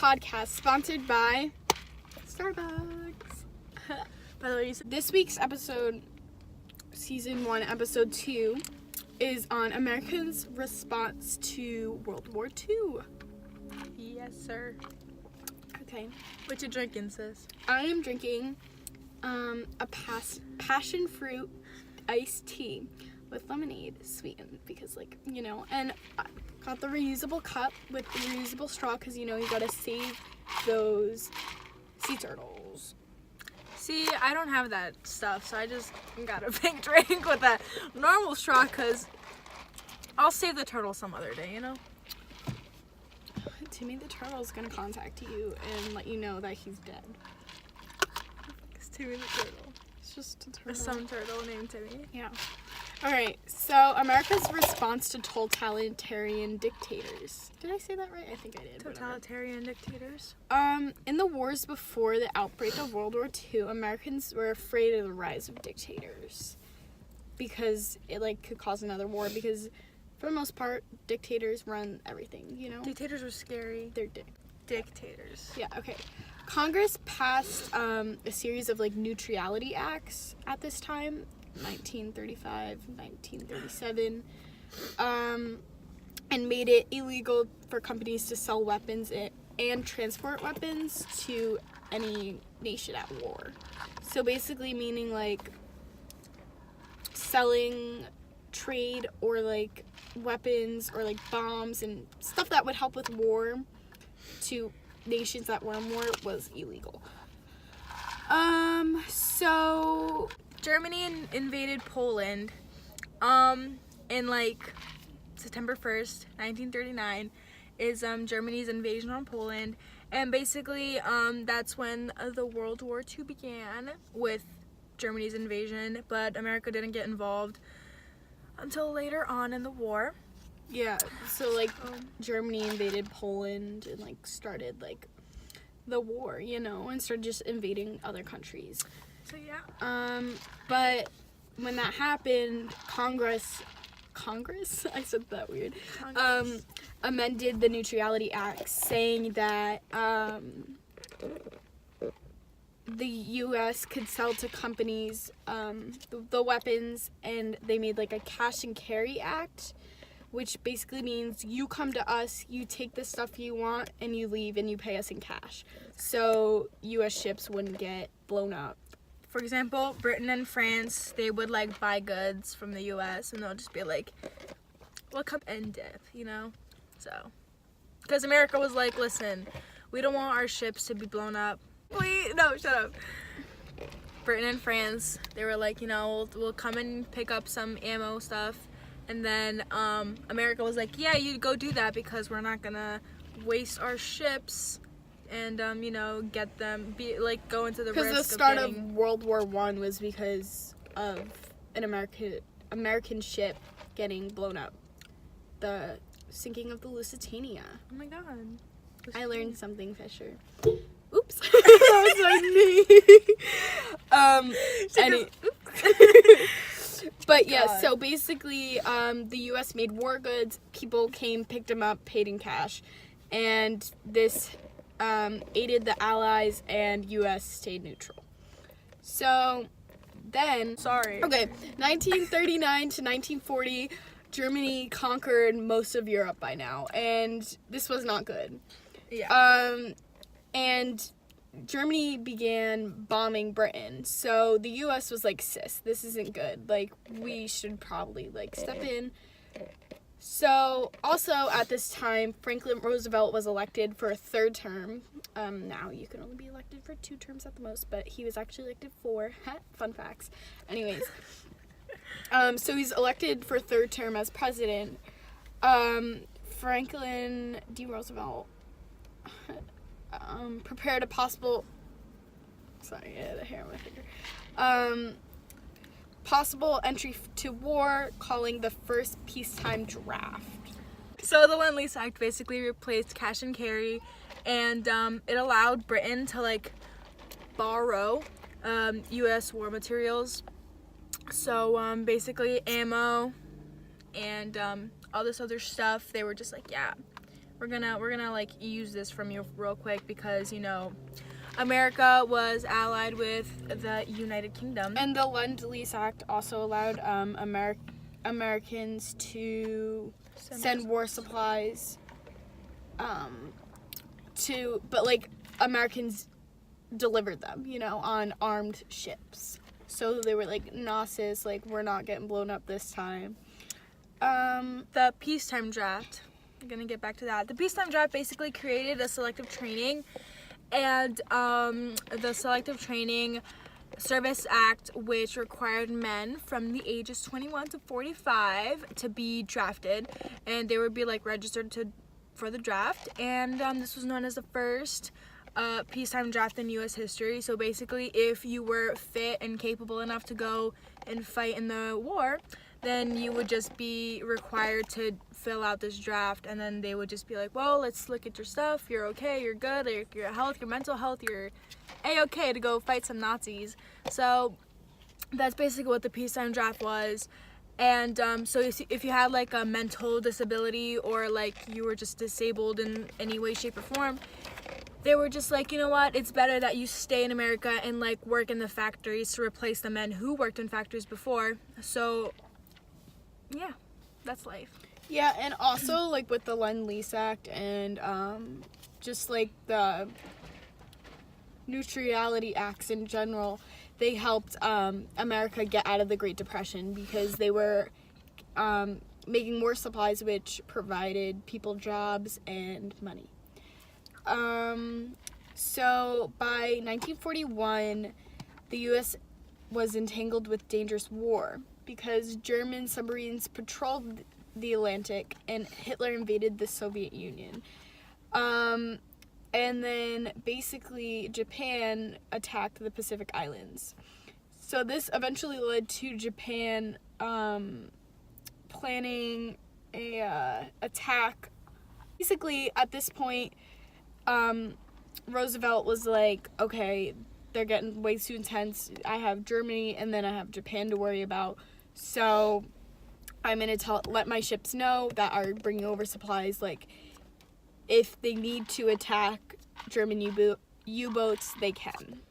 podcast sponsored by Starbucks. By the way, this week's episode, season 1, episode 2, is on Americans' response to World War II. Yes, sir. Okay. What you drinking, sis? I am drinking a passion fruit iced tea with lemonade sweetened because, and I got the reusable cup with the reusable straw because, you gotta save those sea turtles. See, I don't have that stuff, so I just got a big drink with a normal straw because I'll save the turtle some other day, Timmy the turtle's gonna contact you and let you know that he's dead. It's Timmy the turtle. It's just a turtle. Some turtle named Timmy. Yeah. Alright, so America's response to totalitarian dictators. Did I say that right? I think I did. Totalitarian dictators? In the wars before the outbreak of World War II, Americans were afraid of the rise of dictators. Because it, could cause another war. Because, for the most part, dictators run everything, Dictators are scary. They're dictators. Yeah, okay. Congress passed a series of, neutrality acts at this time. 1935, 1937, and made it illegal for companies to sell weapons and transport weapons to any nation at war. So basically meaning selling trade or weapons or bombs and stuff that would help with war to nations that were in war was illegal. So Germany invaded Poland in September 1st, 1939 is Germany's invasion on Poland, and basically that's when the World War II began with Germany's invasion, but America didn't get involved until later on in the war. Yeah, so Germany invaded Poland and started the war, and started just invading other countries. So yeah. But when that happened, Congress, I said that weird, amended the Neutrality Act saying that the U.S. could sell to companies the weapons, and they made a cash and carry act, which basically means you come to us, you take the stuff you want, and you leave, and you pay us in cash. So U.S. ships wouldn't get blown up. For example, Britain and France, they would buy goods from the U.S. and they'll just be well, come and dip, So, because America was listen, we don't want our ships to be blown up. No, shut up. Britain and France, they were we'll come and pick up some ammo stuff. And then America was yeah, you go do that because we're not gonna waste our ships and get them go into the risk. Because the start of World War I was because of an American ship getting blown up, the sinking of the Lusitania. Oh my god! I learned something, Fisher. Oops, that was me. But yeah, so basically, the U.S. made war goods. People came, picked them up, paid in cash, and this aided the Allies, and U.S. stayed neutral. So then, 1939 to 1940, Germany conquered most of Europe by now, and this was not good. Yeah. And Germany began bombing Britain, so the U.S. was sis, this isn't good. We should probably, step in. So, also at this time, Franklin Roosevelt was elected for a third term. Now you can only be elected for 2 terms at the most, but he was actually elected 4. Fun facts. Anyways. So he's elected for a third term as president. Franklin D. Roosevelt prepared a possible... Sorry, I had a hair on my finger. Possible entry to war, calling the first peacetime draft. So the Lend-Lease Act basically replaced cash and carry, and it allowed Britain to borrow U.S. war materials. So basically ammo and all this other stuff. They were just yeah, we're gonna like use this from you real quick because you know America was allied with the United Kingdom. And the Lend-Lease Act also allowed Americans to send war supplies but like Americans delivered them, you know, on armed ships. So they were like, nah sis, like we're not getting blown up this time. The peacetime draft, I'm gonna get back to that. The peacetime draft basically created a selective training and the Selective Training Service Act, which required men from the ages 21 to 45 to be drafted, and they would be like registered for the draft. And this was known as the first peacetime draft in U.S. history. So basically, if you were fit and capable enough to go and fight in the war, then you would just be required to fill out this draft, and then they would just be like, well, let's look at your stuff, you're okay, you're good, your health, your mental health, you're A-okay to go fight some Nazis. So that's basically what the peacetime draft was. And so if you had like a mental disability or like you were just disabled in any way, shape, or form, they were just like, you know what, it's better that you stay in America and like work in the factories to replace the men who worked in factories before. So yeah, that's life. Yeah, and also like with the Lend-Lease Act and just like the Neutrality Acts in general, they helped America get out of the Great Depression because they were making war supplies which provided people jobs and money. So by 1941, the U.S. was entangled with dangerous war because German submarines patrolled the Atlantic and Hitler invaded the Soviet Union. And then basically Japan attacked the Pacific Islands. So this eventually led to Japan planning a attack. Basically at this point, Roosevelt was like, okay, they're getting way too intense. I have Germany and then I have Japan to worry about. So I'm going to let my ships know that are bringing over supplies, like, if they need to attack German U-boats, they can.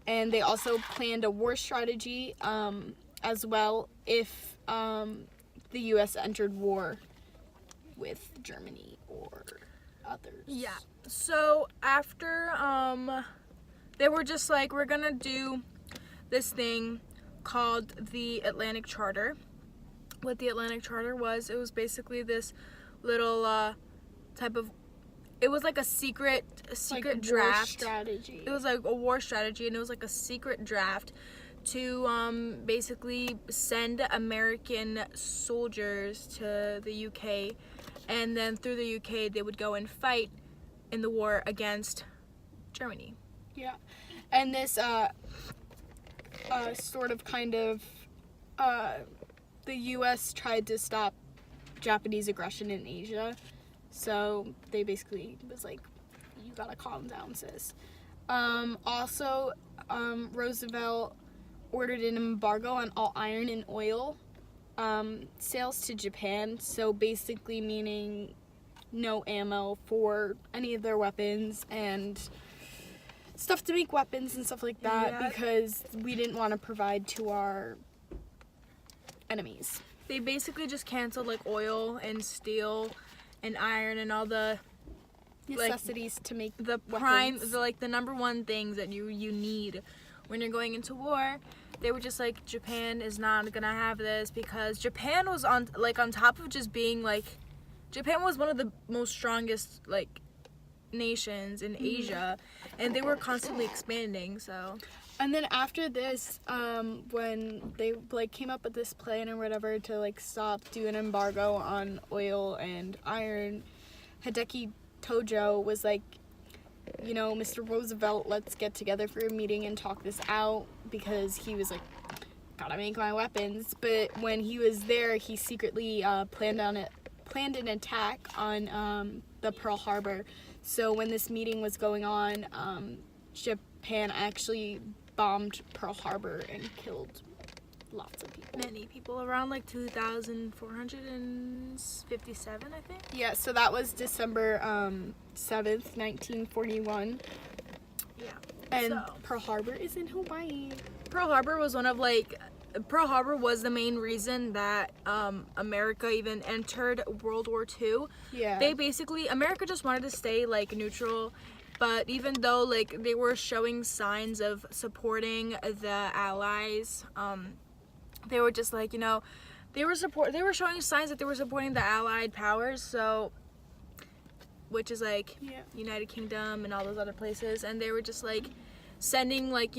And they also planned a war strategy as well if the U.S. entered war with Germany or others. Yeah. So after they were just like, we're gonna do this thing called the Atlantic Charter. What the Atlantic Charter was, it was basically this little type of, it was like a secret like draft. War strategy. It was like a war strategy, and it was like a secret draft to basically send American soldiers to the UK, and then through the UK they would go and fight in the war against Germany. Yeah, and this sort of kind of the U.S. tried to stop Japanese aggression in Asia, so they basically was like, you gotta calm down, sis. Also, Roosevelt ordered an embargo on all iron and oil sales to Japan, so basically meaning no ammo for any of their weapons and stuff to make weapons and stuff like that, Yeah. because we didn't want to provide to our enemies. They basically just canceled like oil and steel and iron and all the Necessities to make the weapons. the number one things that you need when you're going into war. They were just like, Japan is not gonna have this, because Japan was on top of just being like, Japan was one of the most strongest like nations in Asia, and they were constantly expanding. So And then after this, when they like came up with this plan or whatever to like do an embargo on oil and iron, Hideki Tojo was like, you know, Mr. Roosevelt, let's get together for a meeting and talk this out, because he was like, gotta make my weapons. But when he was there, he secretly planned an attack on the Pearl Harbor. So when this meeting was going on, Japan actually bombed Pearl Harbor and killed lots of people. Many people, around like 2,457, I think. Yeah, so that was December 7th, 1941. Yeah. And So- Pearl Harbor is in Hawaii. Pearl Harbor was the main reason that America even entered World War II. Yeah. America just wanted to stay like neutral, but even though like they were showing signs of supporting the Allies, they were just like, they were showing signs that they were supporting the Allied powers, so, which is like Yeah. United Kingdom and all those other places, and they were just like sending like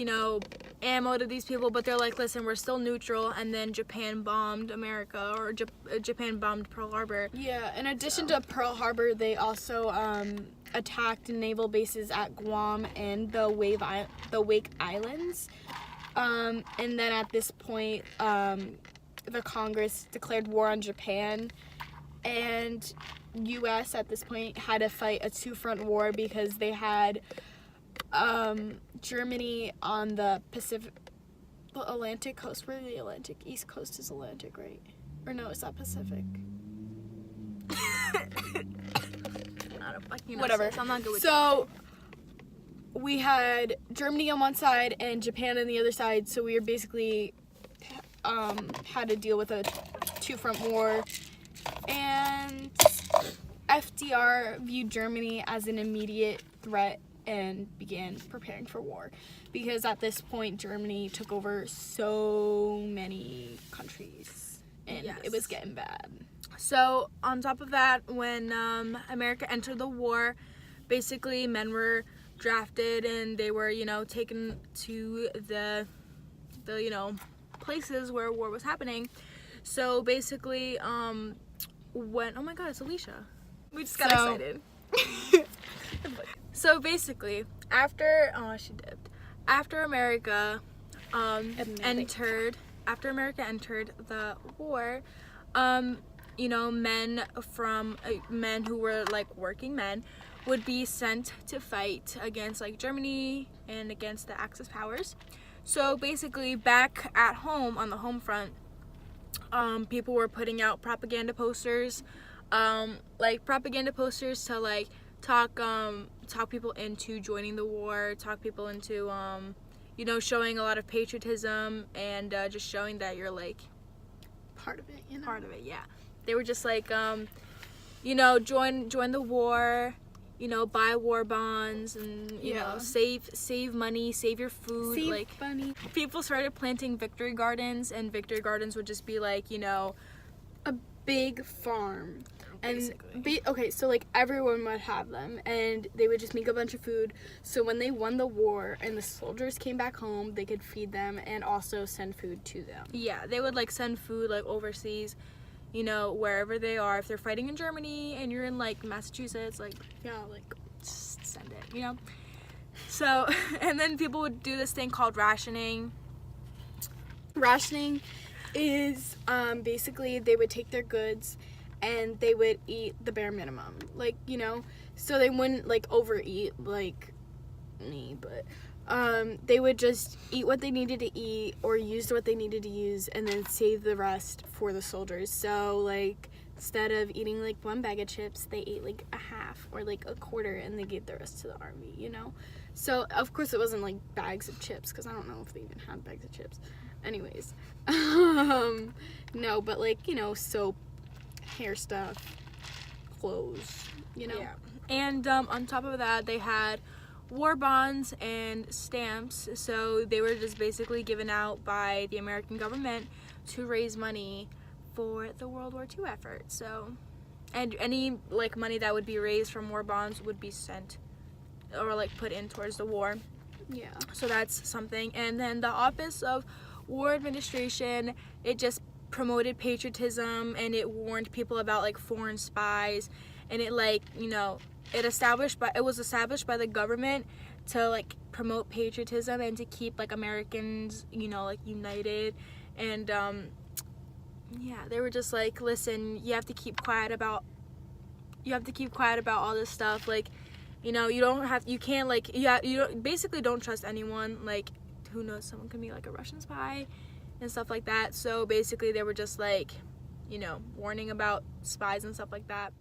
ammo to these people, but they're like, listen, we're still neutral. And then Japan bombed America, or Japan bombed Pearl Harbor. Yeah, in addition to Pearl Harbor, they also attacked naval bases at Guam and the Wake Islands. And then at this point, the Congress declared war on Japan, and U.S. at this point had to fight a two-front war because they had Germany on the Atlantic coast. Where the Atlantic? East Coast is Atlantic, right? Or no, is that Pacific? I don't fucking know. Whatever. Sis, I'm not good with So we had Germany on one side and Japan on the other side. So we were basically had to deal with a two-front war, and FDR viewed Germany as an immediate threat and began preparing for war, because at this point Germany took over so many countries and Yes. it was getting bad. So on top of that, when America entered the war, basically men were drafted and they were, taken to the places where war was happening. So basically, oh my God, it's Alicia. We just got So- excited. So basically, after America entered the war, men who were like working men would be sent to fight against like Germany and against the Axis powers. So basically, back at home on the home front, people were putting out propaganda posters, to like talk people into joining the war, talk people into showing a lot of patriotism, and just showing that you're like Part of it, part of it. Yeah, they were just like join the war, buy war bonds, and Yeah. save money, save your food. Save like money. people started planting victory gardens, and victory gardens would just be like A big farm. And Basically. okay, so like everyone would have them, and they would just make a bunch of food. So when they won the war and the soldiers came back home, they could feed them and also send food to them. Yeah, they would like send food like overseas, wherever they are. If they're fighting in Germany and you're in like Massachusetts, like Yeah, like just send it, So, and then people would do this thing called rationing. rationing is basically they would take their goods and they would eat the bare minimum, like, so they wouldn't like overeat like me, but they would just eat what they needed to eat or use what they needed to use, and then save the rest for the soldiers. So like instead of eating like one bag of chips, they ate like a half or like a quarter, and they gave the rest to the army. So of course it wasn't like bags of chips, because I don't know if they even had bags of chips. Anyways, no, but like, soap, hair stuff, clothes, Yeah. And on top of that, they had war bonds and stamps. So they were just basically given out by the American government to raise money for the World War II effort. So, and any like money that would be raised from war bonds would be sent or like put in towards the war. Yeah. So that's something. And then the Office of War Administration, it just promoted patriotism, and it warned people about like foreign spies, and it like it was established by the government to like promote patriotism and to keep like Americans like united. And they were just like, listen, you have to keep quiet about all this stuff, like you basically don't trust anyone. Like, who knows, someone can be like a Russian spy, and stuff like that. So basically they were just like, warning about spies and stuff like that.